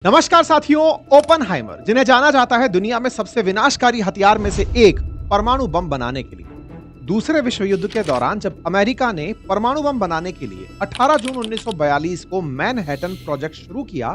नमस्कार साथियों। ओपनहाइमर, जिन्हें जाना जाता है दुनिया में सबसे विनाशकारी हथियार में से एक, परमाणु बम बनाने के लिए। दूसरे विश्व युद्ध के दौरान जब अमेरिका ने परमाणु बम बनाने के लिए 18 जून 1942 को मैनहट्टन प्रोजेक्ट शुरू किया,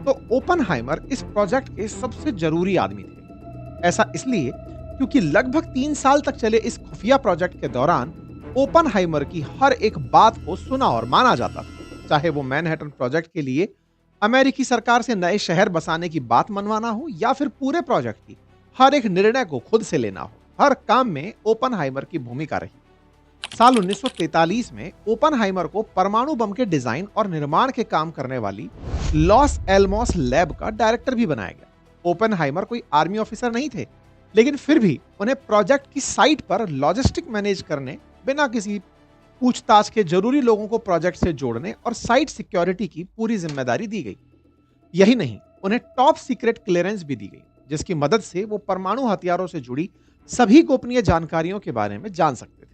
तो ओपनहाइमर इस प्रोजेक्ट के सबसे जरूरी आदमी थे। ऐसा इसलिए क्योंकि लगभग 3 साल तक चले इस खुफिया प्रोजेक्ट के दौरान ओपनहाइमर की हर एक बात को सुना और माना जाता था, चाहे वो मैनहट्टन प्रोजेक्ट के लिए अमेरिकी सरकार से नए शहर बसाने की बात मनवाना हो या फिर पूरे प्रोजेक्ट की हर एक निर्णय को खुद से लेना हो। हर काम में ओपनहाइमर की भूमिका रही। साल 1943 में ओपनहाइमर को परमाणु बम के डिजाइन और निर्माण के काम करने वाली लॉस एलमोस लैब का डायरेक्टर भी बनाया गया। ओपनहाइमर कोई आर्मी ऑफिसर नहीं थे, लेकिन फिर भी उन्हें प्रोजेक्ट की साइट पर लॉजिस्टिक मैनेज करने, बिना किसी पूछताछ के जरूरी लोगों को प्रोजेक्ट से जोड़ने और साइट सिक्योरिटी की पूरी जिम्मेदारी दी गई। यही नहीं, उन्हें टॉप सीक्रेट क्लियरेंस भी दी गई, जिसकी मदद से वो परमाणु हथियारों से जुड़ी सभी गोपनीय जानकारियों के बारे में जान सकते थे।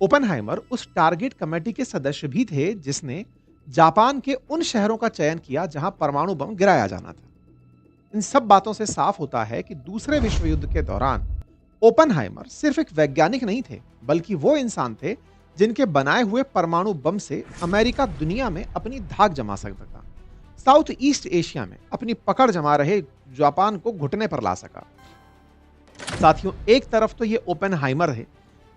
ओपनहाइमर उस टारगेट कमेटी के सदस्य भी थे जिसने जापान के उन शहरों का चयन किया जहां परमाणु बम गिराया जाना था। इन सब बातों से साफ होता है कि दूसरे विश्व युद्ध के दौरान ओपनहाइमर सिर्फ एक वैज्ञानिक नहीं थे, बल्कि वो इंसान थे जिनके बनाए हुए परमाणु बम से अमेरिका दुनिया में अपनी धाक जमा सकता था, साउथ ईस्ट एशिया में अपनी पकड़ जमा रहे जापान को घुटने पर ला सका। साथियों, एक तरफ तो ये ओपनहाइमर है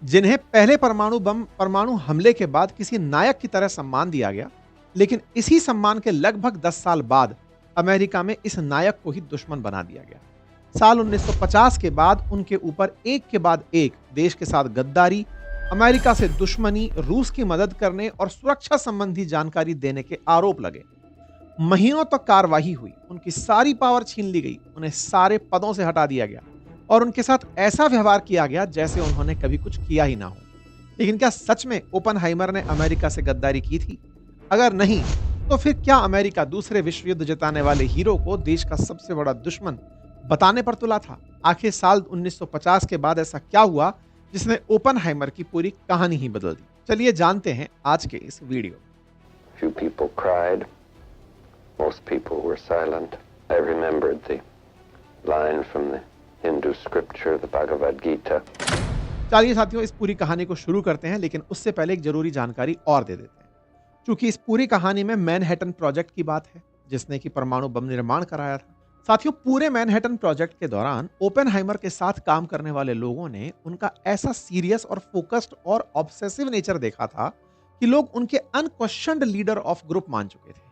जिन्हें पहले परमाणु हमले के बाद किसी नायक की तरह सम्मान दिया गया, लेकिन इसी सम्मान के लगभग 10 साल बाद अमेरिका में इस नायक को ही दुश्मन बना दिया गया। साल 1950 के बाद उनके ऊपर एक के बाद एक देश के साथ गद्दारी, अमेरिका से दुश्मनी, रूस की मदद करने और सुरक्षा संबंधी जानकारी देने के आरोप लगे। महीनों तक कार्रवाई हुई, उनकी सारी पावर छीन ली गई, उन्हें सारे पदों से हटा दिया गया और उनके साथ ऐसा व्यवहार किया गया जैसे उन्होंने कभी कुछ किया ही ना हो। लेकिन क्या सच में ओपनहाइमर ने अमेरिका से गद्दारी की थी? अगर नहीं, तो फिर क्या अमेरिका दूसरे विश्व युद्ध जिताने वाले हीरो को देश का सबसे बड़ा दुश्मन बताने पर तुला था? आखिर साल 1950 के बाद ऐसा क्या हुआ जिसने ओपनहाइमर की पूरी कहानी ही बदल दी? चलिए जानते हैं आज के इस video. Few people cried. Most people were silent. I remembered the line from the Hindu scripture, the Bhagavad Gita. चलिए साथियों, इस पूरी कहानी को शुरू करते हैं, लेकिन उससे पहले एक जरूरी जानकारी और दे देते हैं। क्योंकि इस पूरी कहानी में मैनहट्टन प्रोजेक्ट की बात है, जिसने कि परमाणु बम निर्माण कराया था। साथियों, पूरे मैनहट्टन प्रोजेक्ट के दौरान ओपनहाइमर के साथ काम करने वाले लोगों ने उनका ऐसा सीरियस और फोकस्ड और ऑब्सेसिव नेचर देखा था कि लोग उनके अनक्वेश्चन्ड लीडर ऑफ ग्रुप मान चुके थे।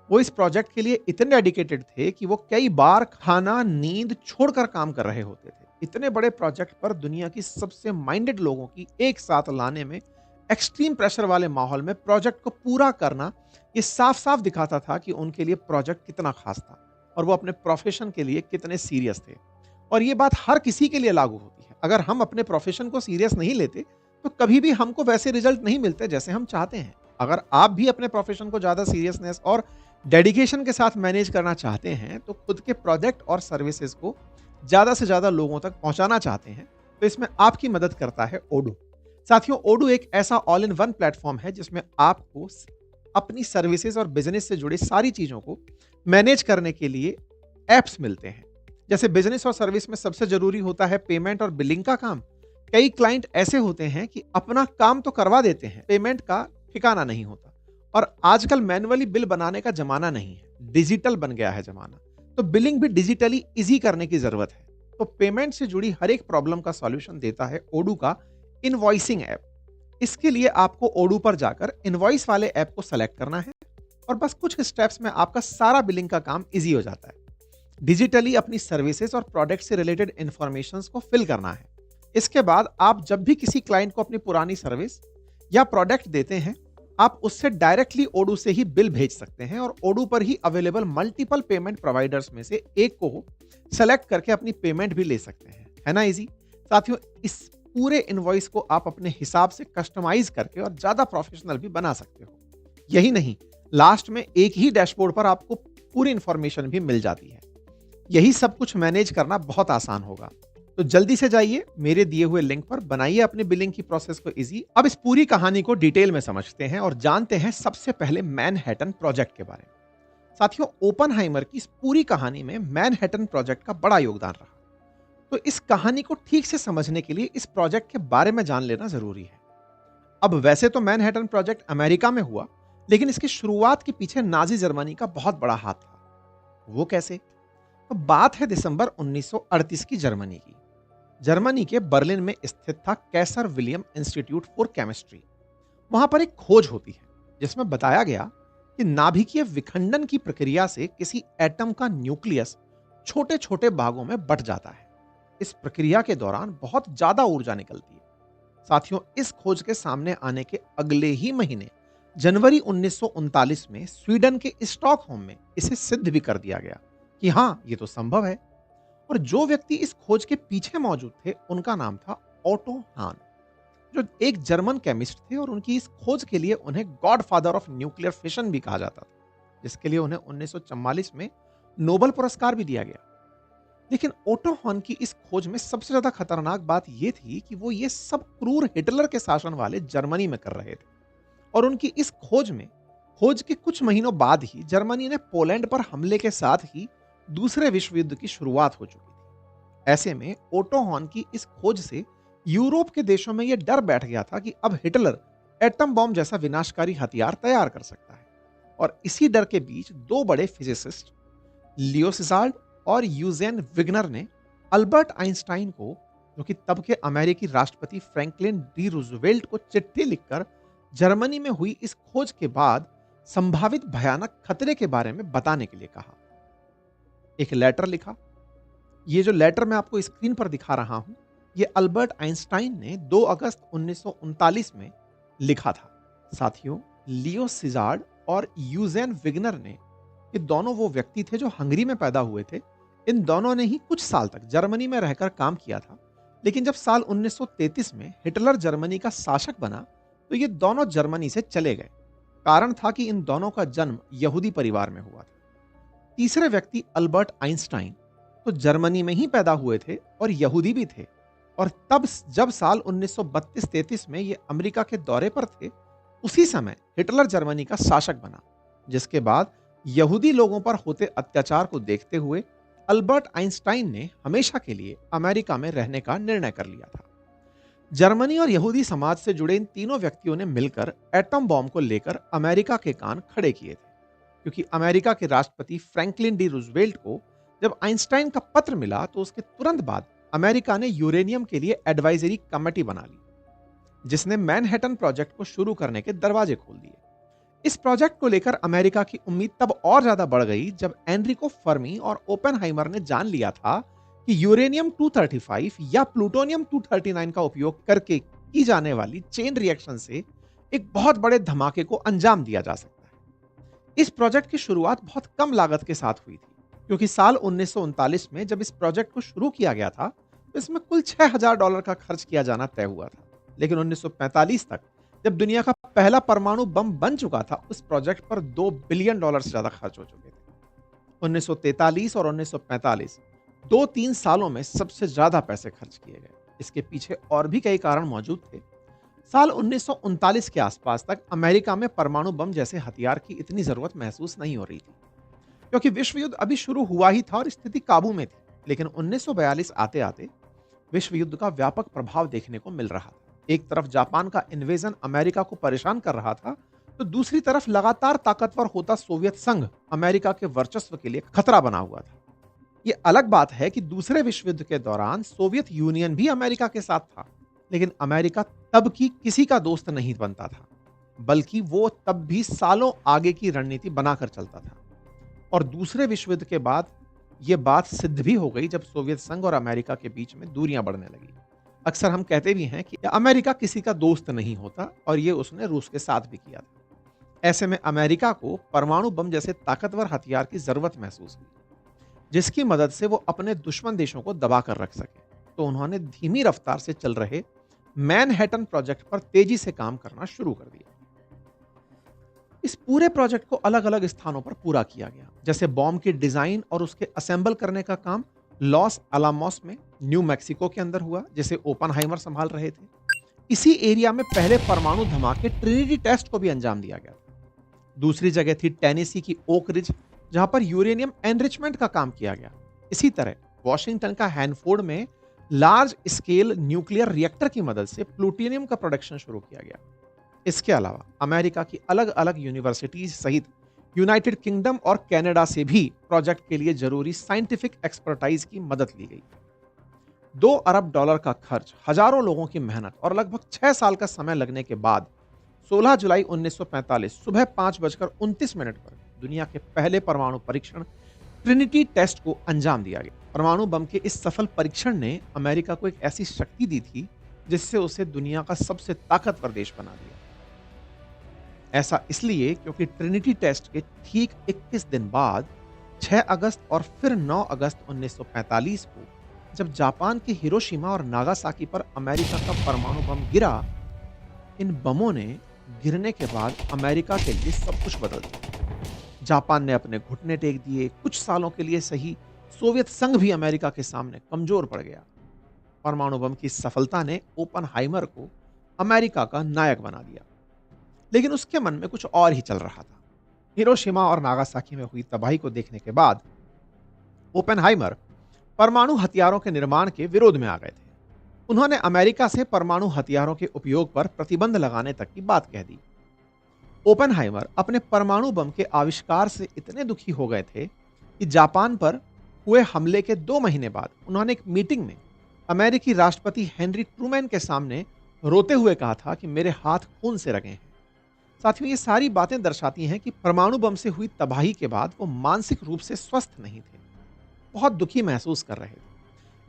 वो इस प्रोजेक्ट के लिए इतने डेडिकेटेड थे कि वो कई बार खाना, नींद छोड़कर काम कर रहे होते थे। इतने बड़े प्रोजेक्ट पर दुनिया की सबसे माइंडेड लोगों की एक साथ लाने में एक्सट्रीम प्रेशर वाले माहौल में प्रोजेक्ट को पूरा करना, ये साफ साफ दिखाता था कि उनके लिए प्रोजेक्ट कितना खास था और वो अपने प्रोफेशन के लिए कितने सीरियस थे। और ये बात हर किसी के लिए लागू होती है। अगर हम अपने प्रोफेशन को सीरियस नहीं लेते तो कभी भी हमको वैसे रिजल्ट नहीं मिलते जैसे हम चाहते हैं। अगर आप भी अपने प्रोफेशन को ज्यादा सीरियसनेस और डेडिकेशन के साथ मैनेज करना चाहते हैं, तो खुद के प्रोडक्ट और सर्विसेज को ज्यादा से ज्यादा लोगों तक पहुंचाना चाहते हैं, तो इसमें आपकी मदद करता है ओडू। साथियों, ओडू एक ऐसा ऑल इन वन प्लेटफॉर्म है जिसमें आपको अपनी सर्विसेज और बिजनेस से जुड़ी सारी चीजों को मैनेज करने के लिए एप्स मिलते हैं। जैसे बिजनेस और सर्विस में सबसे जरूरी होता है पेमेंट और बिलिंग का काम। कई क्लाइंट ऐसे होते हैं कि अपना काम तो करवा देते हैं, पेमेंट का ठिकाना नहीं होता। और आजकल मैन्युअली बिल बनाने का जमाना नहीं है, डिजिटल बन गया है जमाना, तो बिलिंग भी डिजिटली इजी करने की जरूरत है। तो पेमेंट से जुड़ी हर एक प्रॉब्लम का सॉल्यूशन देता है ओडू का इनवॉइसिंग ऐप। इसके लिए आपको ओडू पर जाकर इनवॉइस वाले ऐप को सेलेक्ट करना है और बस कुछ स्टेप्स में आपका सारा बिलिंग का काम इजी हो जाता है। डिजिटली अपनी सर्विसेज और प्रोडक्ट से रिलेटेड इंफॉर्मेशंस को फिल करना है। इसके बाद आप जब भी किसी क्लाइंट को अपनी पुरानी सर्विस या प्रोडक्ट देते हैं, आप उससे डायरेक्टली ओडू से ही बिल भेज सकते हैं और ओडू पर ही अवेलेबल मल्टीपल पेमेंट प्रोवाइडर्स में से एक को सेलेक्ट करके अपनी पेमेंट भी ले सकते हैं। है ना इजी? साथियों, इस पूरे इनवॉइस को आप अपने हिसाब से कस्टमाइज करके और ज्यादा प्रोफेशनल भी बना सकते हो। यही नहीं, लास्ट में एक ही डैशबोर्ड पर आपको पूरी इंफॉर्मेशन भी मिल जाती है। यही सब कुछ मैनेज करना बहुत आसान होगा। तो जल्दी से जाइए मेरे दिए हुए लिंक पर, बनाइए अपनी बिलिंग की प्रोसेस को इजी। अब इस पूरी कहानी को डिटेल में समझते हैं और जानते हैं सबसे पहले मैनहट्टन प्रोजेक्ट के बारे में। साथियों, ओपनहाइमर की इस पूरी कहानी में मैनहट्टन प्रोजेक्ट का बड़ा योगदान रहा। तो इस कहानी को ठीक से समझने के लिए इस प्रोजेक्ट के बारे में जान लेना जरूरी है। अब वैसे तो मैनहट्टन प्रोजेक्ट अमेरिका में हुआ, लेकिन इसकी शुरुआत के पीछे नाजी जर्मनी का बहुत बड़ा हाथ था। वो कैसे? तो बात है दिसंबर 1938 की जर्मनी की। जर्मनी के बर्लिन में स्थित था कैसर विलियम इंस्टीट्यूट फॉर केमिस्ट्री। वहां पर एक खोज होती है जिसमें बताया गया कि नाभिकीय विखंडन की प्रक्रिया से किसी एटम का न्यूक्लियस छोटे छोटे भागों में बंट जाता है। इस प्रक्रिया के दौरान बहुत ज्यादा ऊर्जा निकलती है। साथियों, इस खोज के सामने आने के अगले ही महीने जनवरी 1939 में स्वीडन के स्टॉकहोम में इसे सिद्ध भी कर दिया गया कि हां, ये तो संभव है। और जो व्यक्ति इस खोज के पीछे मौजूद थे उनका नाम था ओटो हान, जो एक जर्मन केमिस्ट थे, और उनकी इस खोज के लिए उन्हें गॉडफादर ऑफ न्यूक्लियर फिशन भी कहा जाता था, जिसके लिए उन्हें 1944 में नोबेल पुरस्कार भी दिया गया। लेकिन ओटो हॉन की इस खोज में सबसे ज्यादा खतरनाक बात यह थी कि वो ये सब क्रूर हिटलर के शासन वाले जर्मनी में कर रहे थे। और उनकी इस खोज के कुछ महीनों बाद ही जर्मनी ने पोलैंड पर हमले के साथ ही दूसरे विश्व युद्ध की शुरुआत हो चुकी थी। ऐसे में ओटो हॉन की इस खोज से यूरोप के देशों में यह डर बैठ गया था कि अब हिटलर एटम बॉम्ब जैसा विनाशकारी हथियार तैयार कर सकता है। और इसी डर के बीच दो बड़े फिजिसिस्ट लियो सिजार्ड और यूजेन विग्नर ने अल्बर्ट आइंस्टाइन को, जो कि तब के अमेरिकी राष्ट्रपति फ्रैंकलिन डी रूजवेल्ट को चिट्ठी लिखकर जर्मनी में हुई इस खोज के बाद संभावित भयानक खतरे के बारे में बताने के लिए कहा। एक लेटर लिखा। ये जो लेटर मैं आपको स्क्रीन पर दिखा रहा हूं, ये अल्बर्ट आइंस्टाइन ने 2 अगस्त 1939 में लिखा था। साथियों, लियो सिजार्ड और यूजेन विग्नर ने, ये दोनों वो व्यक्ति थे जो हंगरी में पैदा हुए थे। इन दोनों ने ही कुछ साल तक जर्मनी में रहकर काम किया था। लेकिन जब साल 1933 में हिटलर जर्मनी का शासक बना तो ये दोनों जर्मनी से चले गए। कारण था कि इन दोनों का जन्म यहूदी परिवार में हुआ था। तीसरे व्यक्ति अल्बर्ट आइंस्टाइन तो जर्मनी में ही पैदा हुए थे और यहूदी भी थे। और तब जब साल 1932-33 में ये अमेरिका के दौरे पर थे, उसी समय हिटलर जर्मनी का शासक बना, जिसके बाद यहूदी लोगों पर होते अत्याचार को देखते हुए अल्बर्ट आइंस्टाइन ने हमेशा के लिए अमेरिका में रहने का निर्णय कर लिया था। जर्मनी और यहूदी समाज से जुड़े इन तीनों व्यक्तियों ने मिलकर एटम बॉम्ब को लेकर अमेरिका के कान खड़े किए थे, क्योंकि अमेरिका के राष्ट्रपति फ्रैंकलिन डी रूजवेल्ट को जब आइंस्टाइन का पत्र मिला तो उसके तुरंत बाद अमेरिका ने यूरेनियम के लिए एडवाइजरी कमेटी बना ली, जिसने मैनहट्टन प्रोजेक्ट को शुरू करने के दरवाजे खोल दिए। इस प्रोजेक्ट को लेकर अमेरिका की उम्मीद तब और ज्यादा बढ़ गई जब एनरिको फर्मी और ओपेनहाइमर ने जान लिया था कि यूरेनियम 235 या प्लूटोनियम 239 का उपयोग करके की जाने वाली चेन रिएक्शन से एक बहुत बड़े धमाके को अंजाम दिया जा सकता है। इस प्रोजेक्ट की शुरुआत बहुत कम लागत के साथ हुई थी, क्योंकि साल 1939 में जब इस प्रोजेक्ट को शुरू किया गया था तो इसमें कुल $6000 का खर्च किया जाना तय हुआ था। लेकिन 1945 तक, जब दुनिया का पहला परमाणु बम बन चुका था, उस प्रोजेक्ट पर $2 बिलियन से ज्यादा खर्च हो चुके थे। 1943 और 1945 2-3 सालों में सबसे ज्यादा पैसे खर्च किए गए। इसके पीछे और भी कई कारण मौजूद थे। साल 1939 के आसपास तक अमेरिका में परमाणु बम जैसे हथियार की इतनी जरूरत महसूस नहीं हो रही थी, क्योंकि विश्व युद्ध अभी शुरू हुआ ही था और स्थिति काबू में थी। लेकिन 1942 आते आते विश्व युद्ध का व्यापक प्रभाव देखने को मिल रहा था। एक तरफ जापान का इन्वेजन अमेरिका को परेशान कर रहा था, तो दूसरी तरफ लगातार ताकतवर होता सोवियत संघ अमेरिका के वर्चस्व के लिए खतरा बना हुआ था। यह अलग बात है कि दूसरे विश्व युद्ध के दौरान सोवियत यूनियन भी अमेरिका के साथ था, लेकिन अमेरिका तब की किसी का दोस्त नहीं बनता था, बल्कि वो तब भी सालों आगे की रणनीति बनाकर चलता था। और दूसरे विश्व युद्ध के बाद यह बात सिद्ध भी हो गई जब सोवियत संघ और अमेरिका के बीच में दूरियां बढ़ने लगी। अक्सर हम कहते भी हैं कि अमेरिका किसी का दोस्त नहीं होता, और ये उसने रूस के साथ भी किया था। ऐसे में अमेरिका को परमाणु बम जैसे ताकतवर हथियार की जरूरत महसूस हुई, जिसकी मदद से वो अपने दुश्मन देशों को दबा कर रख सके। तो उन्होंने धीमी रफ्तार से चल रहे मैनहट्टन प्रोजेक्ट पर तेजी से काम करना शुरू कर दिया। इस पूरे प्रोजेक्ट को अलग अलग स्थानों पर पूरा किया गया, जैसे बॉम्ब की डिजाइन और उसके असेंबल करने का काम लॉस अलामोस में न्यू मैक्सिको के अंदर हुआ, जिसे ओपनहाइमर संभाल रहे थे। इसी एरिया में पहले परमाणु धमाके ट्रिनिटी टेस्ट को भी अंजाम दिया गया था। दूसरी जगह थी टेनेसी की ओक रिज, जहां पर यूरेनियम एनरिचमेंट का काम किया गया। इसी तरह वॉशिंगटन का हैनफोर्ड में लार्ज स्केल न्यूक्लियर रिएक्टर की मदद से प्लूटोनियम का प्रोडक्शन शुरू किया गया। इसके अलावा अमेरिका की अलग अलग यूनिवर्सिटीज सहित यूनाइटेड किंगडम और कनाडा से भी प्रोजेक्ट के लिए जरूरी साइंटिफिक एक्सपर्टाइज की मदद ली गई। $2 अरब का खर्च, हजारों लोगों की मेहनत और लगभग 6 साल का समय लगने के बाद 16 जुलाई 1945 सुबह 5:29 पर दुनिया के पहले परमाणु परीक्षण ट्रिनिटी टेस्ट को अंजाम दिया गया। परमाणु बम के इस सफल परीक्षण ने अमेरिका को एक ऐसी शक्ति दी थी जिससे उसे दुनिया का सबसे ताकतवर देश बना दिया। ऐसा इसलिए क्योंकि ट्रिनिटी टेस्ट के ठीक 21 दिन बाद 6 अगस्त और फिर 9 अगस्त 1945 को जब जापान के हिरोशिमा और नागासाकी पर अमेरिका का परमाणु बम गिरा, इन बमों ने गिरने के बाद अमेरिका के लिए सब कुछ बदल दिया। जापान ने अपने घुटने टेक दिए। कुछ सालों के लिए सही, सोवियत संघ भी अमेरिका के सामने कमजोर पड़ गया। परमाणु बम की सफलता ने ओपनहाइमर को अमेरिका का नायक बना दिया, लेकिन उसके मन में कुछ और ही चल रहा था। हिरोशिमा और नागासाकी में हुई तबाही को देखने के बाद ओपनहाइमर परमाणु हथियारों के निर्माण के विरोध में आ गए थे। उन्होंने अमेरिका से परमाणु हथियारों के उपयोग पर प्रतिबंध लगाने तक की बात कह दी। ओपनहाइमर अपने परमाणु बम के आविष्कार से इतने दुखी हो गए थे कि जापान पर हुए हमले के 2 महीने बाद उन्होंने एक मीटिंग में अमेरिकी राष्ट्रपति हेनरी ट्रूमैन के सामने रोते हुए कहा था कि मेरे हाथ खून से रंगे हैं। साथियों, ये सारी बातें दर्शाती हैं कि परमाणु बम से हुई तबाही के बाद वो मानसिक रूप से स्वस्थ नहीं थे, बहुत दुखी महसूस कर रहे थे।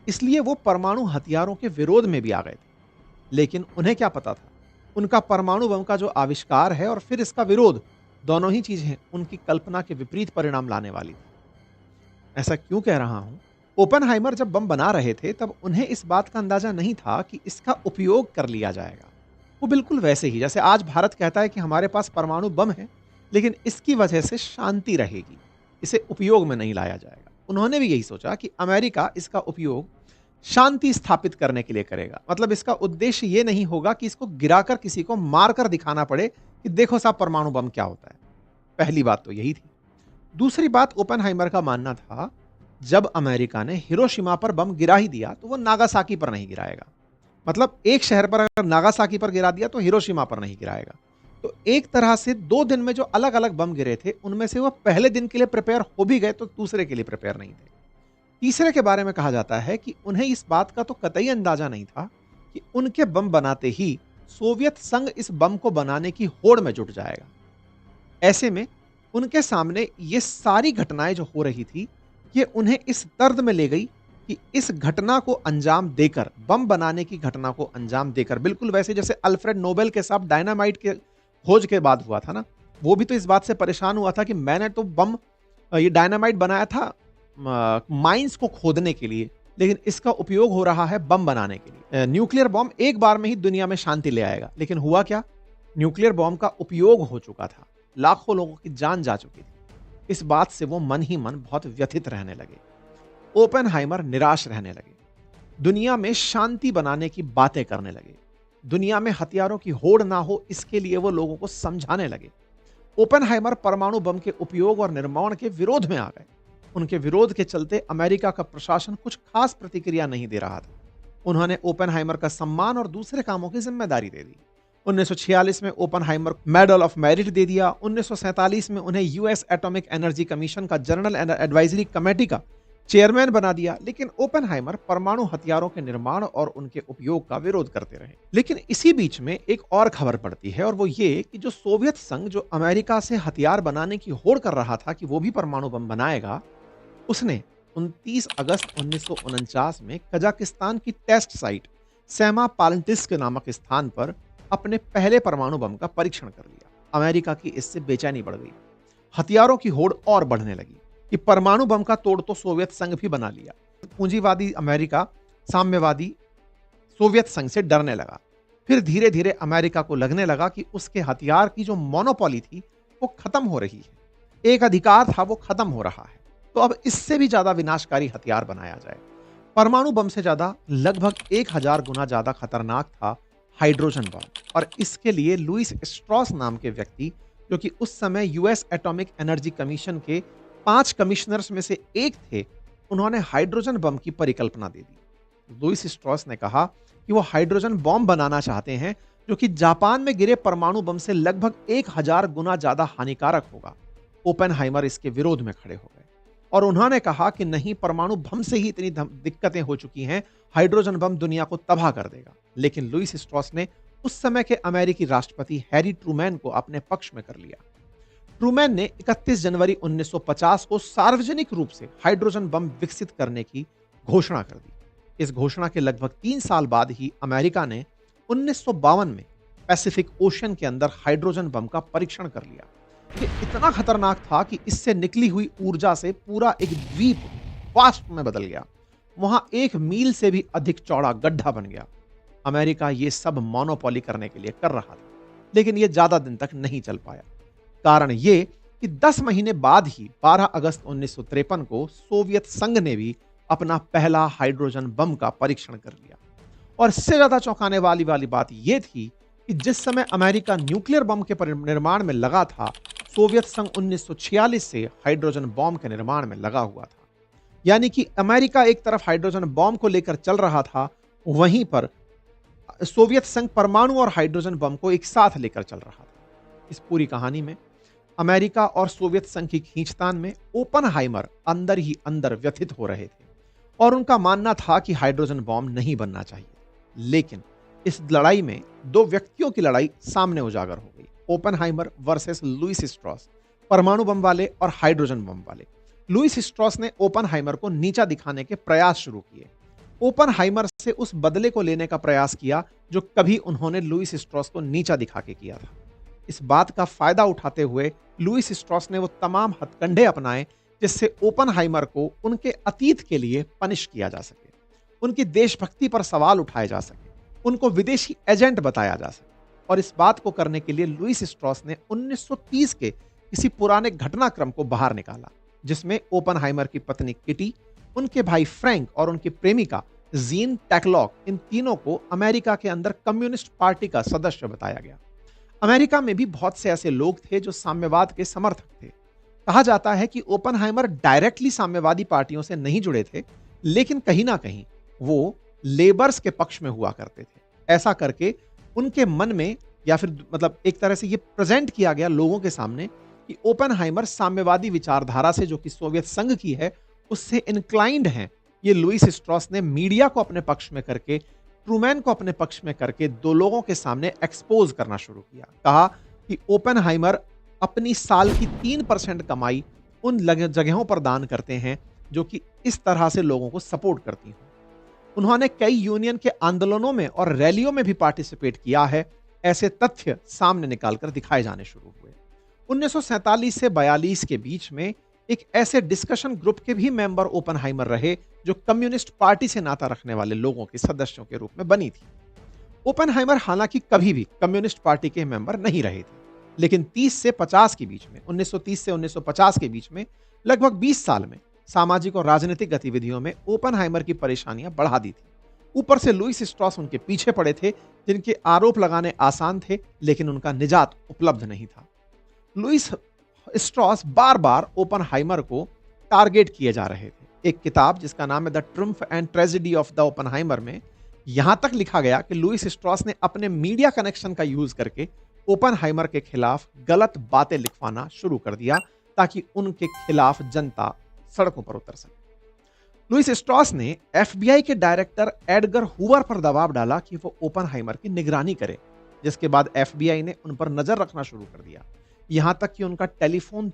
इसलिए वो परमाणु हथियारों के विरोध में भी आ गए थे। लेकिन उन्हें क्या पता था, उनका परमाणु बम का जो आविष्कार है और फिर इसका विरोध, दोनों ही चीजें उनकी कल्पना के विपरीत परिणाम लाने वाली थी। ऐसा क्यों कह रहा हूं? ओपनहाइमर जब बम बना रहे थे तब उन्हें इस बात का अंदाजा नहीं था कि इसका उपयोग कर लिया जाएगा। वो बिल्कुल वैसे ही जैसे आज भारत कहता है कि हमारे पास परमाणु बम है, लेकिन इसकी वजह से शांति रहेगी, इसे उपयोग में नहीं लाया जाएगा। उन्होंने भी यही सोचा कि अमेरिका इसका उपयोग शांति स्थापित करने के लिए करेगा। मतलब इसका उद्देश्य ये नहीं होगा कि इसको गिराकर किसी को मारकर दिखाना पड़े कि देखो साहब परमाणु बम क्या होता है। पहली बात तो यही थी। दूसरी बात, ओपनहाइमर का मानना था जब अमेरिका ने हिरोशिमा पर बम गिरा ही दिया तो वो नागासाकी पर नहीं गिराएगा। मतलब एक शहर पर अगर नागासाकी पर गिरा दिया तो हिरोशिमा पर नहीं गिराएगा। तो एक तरह से 2 दिन में जो अलग अलग बम गिरे थे उनमें से वो पहले दिन के लिए प्रिपेयर हो भी गए तो दूसरे के लिए प्रिपेयर नहीं थे। तीसरे के बारे में कहा जाता है कि उन्हें इस बात का तो कतई अंदाजा नहीं था कि उनके बम बनाते ही सोवियत संघ इस बम को बनाने की होड़ में जुट जाएगा। ऐसे में उनके सामने ये सारी घटनाएं जो हो रही थी, ये उन्हें इस दर्द में ले गई कि इस घटना को अंजाम देकर, बम बनाने की घटना को अंजाम देकर, बिल्कुल वैसे जैसे अल्फ्रेड नोबेल के साथ डायनामाइट के खोज के बाद हुआ था ना, वो भी तो इस बात से परेशान हुआ था कि मैंने तो बम, ये डायनामाइट बनाया था माइंस को खोदने के लिए, लेकिन इसका उपयोग हो रहा है बम बनाने के लिए। न्यूक्लियर बम एक बार में ही दुनिया में शांति ले आएगा, लेकिन हुआ क्या? न्यूक्लियर बम का उपयोग हो चुका था, लाखों लोगों की जान जा चुकी थी। इस बात से वो मन ही मन बहुत व्यथित रहने लगे। ओपनहाइमर निराश रहने लगे, दुनिया में शांति बनाने की बातें करने लगे, दुनिया में हथियारों की होड़ ना हो इसके लिए वो लोगों को समझाने लगे। ओपनहाइमर परमाणु बम के उपयोग और निर्माण के विरोध में आ गए। उनके विरोध के चलते अमेरिका का प्रशासन कुछ खास प्रतिक्रिया नहीं दे रहा था। उन्होंने ओपनहाइमर का सम्मान और दूसरे कामों की जिम्मेदारी दे दी। 1946 में ओपनहाइमर को मेडल ऑफ मेरिट दे दिया। 1947 में उन्हें यूएस एटॉमिक एनर्जी कमीशन का जनरल एडवाइजरी कमेटी का चेयरमैन बना दिया। लेकिन ओपनहाइमर परमाणु हथियारों के निर्माण और उनके उपयोग का विरोध करते रहे। लेकिन इसी बीच में एक और खबर पड़ती है, और वो ये कि जो सोवियत संघ जो अमेरिका से हथियार बनाने की होड़ कर रहा था कि वो भी परमाणु बम बनाएगा, उसने 29 अगस्त 1949 में कजाकिस्तान की टेस्ट साइट सेमा पालंटिस्क नामक स्थान पर अपने पहले परमाणु बम का परीक्षण कर लिया। अमेरिका की इससे बेचैनी बढ़ गई, हथियारों की होड़ और बढ़ने लगी कि परमाणु बम का तोड़ तो सोवियत संघ भी बना लिया। पूंजीवादी अमेरिका साम्यवादी सोवियत संघ से डरने लगा। फिर धीरे धीरे अमेरिका को लगने लगा कि उसके हथियार की जो मोनोपोली थी वो खत्म हो रही है, एक अधिकार था वो खत्म हो रहा है। तो अब इससे भी ज्यादा विनाशकारी हथियार बनाया जाए। परमाणु बम से ज्यादा, लगभग 1000 गुना ज्यादा खतरनाक था हाइड्रोजन बम, और इसके लिए लुइस स्ट्रॉस नाम के व्यक्ति, जो कि उस समय यूएस एटॉमिक एनर्जी कमीशन के 5 कमिश्नर्स में से एक थे, उन्होंने हाइड्रोजन बम की परिकल्पना दे दी। लुईस स्ट्रॉस ने कहा कि वो हाइड्रोजन बम बनाना चाहते हैं जो कि जापान में गिरे परमाणु बम से लगभग 1000 गुना ज्यादा हानिकारक होगा। ओपेनहाइमर इसके विरोध में खड़े हो गए और उन्होंने कहा कि नहीं, परमाणु बम से ही इतनी दिक्कतें हो चुकी हैं, हाइड्रोजन बम दुनिया को तबाह कर देगा। लेकिन लुईस स्ट्रॉस ने उस समय के अमेरिकी राष्ट्रपति हैरी ट्रूमैन को अपने पक्ष में कर लिया। ट्रूमैन ने 31 जनवरी 1950 को सार्वजनिक रूप से हाइड्रोजन बम विकसित करने की घोषणा कर दी। इस घोषणा के लगभग 3 साल बाद ही अमेरिका ने 1952 में पैसिफिक ओशन के अंदर हाइड्रोजन बम का परीक्षण कर लिया। ये इतना खतरनाक था कि इससे निकली हुई ऊर्जा से पूरा एक द्वीप वाष्प में बदल गया। वहां 1 मील से भी अधिक चौड़ा गड्ढा बन गया। अमेरिका ये सब मोनोपोली करने के लिए कर रहा था, लेकिन ये ज्यादा दिन तक नहीं चल पाया। कारण ये कि 10 महीने बाद ही 12 अगस्त 1953 को सोवियत संघ ने भी अपना पहला हाइड्रोजन बम का परीक्षण कर लिया। और इससे ज्यादा चौंकाने वाली बात यह थी कि जिस समय अमेरिका न्यूक्लियर बम के निर्माण में लगा था, सोवियत संघ 1946 से हाइड्रोजन बम के निर्माण में लगा हुआ था। यानी कि अमेरिका एक तरफ हाइड्रोजन बम को लेकर चल रहा था, वहीं पर सोवियत संघ परमाणु और हाइड्रोजन बम को एक साथ लेकर चल रहा था। इस पूरी कहानी में अमेरिका और सोवियत संघ की खींचतान में ओपेनहाइमर अंदर ही अंदर व्यथित हो रहे थे और उनका मानना था कि हाइड्रोजन बम नहीं बनना चाहिए। लेकिन इस लड़ाई में 2 व्यक्तियों की लड़ाई सामने उजागर हो गई, ओपेनहाइमर वर्सेस लुईस स्ट्रॉस, परमाणु बम वाले और हाइड्रोजन बम वाले। लुईस स्ट्रॉस ने ओपेनहाइमर को नीचा दिखाने के प्रयास शुरू किए। ओपेनहाइमर से उस बदले को लेने का प्रयास किया जो कभी उन्होंने लुईस स्ट्रॉस को नीचा दिखा के किया था। इस बात का फायदा उठाते हुए लुईस स्ट्रॉस ने वो तमाम हथकंडे अपनाए जिससे ओपेनहाइमर को उनके अतीत के लिए पनिश किया जा सके, उनकी देशभक्ति पर सवाल उठाए जा सके, उनको विदेशी एजेंट बताया जा सके। और इस बात को करने के लिए लुईस स्ट्रॉस ने 1930 के किसी पुराने घटनाक्रम को बाहर निकाला, जिसमें ओपेनहाइमर की पत्नी किटी, उनके भाई फ्रैंक और उनकी प्रेमिका जीन टैकलॉक, इन तीनों को अमेरिका के अंदर कम्युनिस्ट पार्टी का सदस्य बताया गया। अमेरिका में भी बहुत से ऐसे लोग थे जो साम्यवाद के समर्थक थे। कहा जाता है कि ओपेनहाइमर डायरेक्टली साम्यवादी पार्टियों से नहीं जुड़े थे, लेकिन कहीं ना कहीं वो लेबर्स के पक्ष में हुआ करते थे। ऐसा करके उनके मन में, या फिर मतलब एक तरह से ये प्रेजेंट किया गया लोगों के सामने कि ओपेनहाइमर साम्यवादी विचारधारा से, जो कि सोवियत संघ की है, उससे इंक्लाइंड हैं। ये लुईस स्ट्रॉस ने मीडिया को अपने पक्ष में करके, ट्रूमैन को अपने पक्ष में करके 2 लोगों के सामने एक्सपोज करना शुरू किया। कहा कि ओपेनहाइमर अपनी साल की 3% कमाई उन जगहों पर दान करते हैं जो कि इस तरह से लोगों को सपोर्ट करती हैं। उन्होंने कई यूनियन के आंदोलनों में और रैलियों में भी पार्टिसिपेट किया है। ऐसे तथ्य सामने निकालकर दिखाए जाने शुरू हुए। 1947 से 42 के बीच में एक ऐसे डिस्कशन ग्रुप के भी मेंबर ओपेनहाइमर रहे जो कम्युनिस्ट पार्टी से नाता रखने वाले लोगों के सदस्यों के रूप में बनी थी। ओपेनहाइमर हालांकि कभी भी कम्युनिस्ट पार्टी के मेंबर नहीं रहे थे, लेकिन 30 से 50 के बीच में, 1930 से 1950 के बीच में लगभग 20 साल में सामाजिक और राजनीतिक गतिविधियों में ओपेनहाइमर की परेशानियां बढ़ा दी थी। ऊपर से लुईस स्ट्रॉस उनके पीछे पड़े थे, जिनके आरोप लगाने आसान थे, लेकिन उनका निजात उपलब्ध नहीं था। लुईस स्ट्रॉस बार बार ओपेनहाइमर को टारगेट किए जा रहे थे। एक किताब जिसका नाम है the triumph and tragedy of the Oppenheimer में यहां तक लिखा गया कि लुईस स्ट्रॉस ने अपने मीडिया कनेक्शन का यूज करके ओपेनहाइमर के खिलाफ गलत बातें लिखवाना शुरू कर दिया ताकि उनके खिलाफ जनता सड़कों पर उतर सके। लुईस स्ट्रॉस ने एफबीआई के डायरेक्टर एडगर हूवर पर दबाव डाला कि वो ओपेनहाइमर की निगरानी करे, जिसके बाद एफबीआई ने उन पर नजर रखना शुरू कर दिया। यहां तक कि उनका टेलीफोन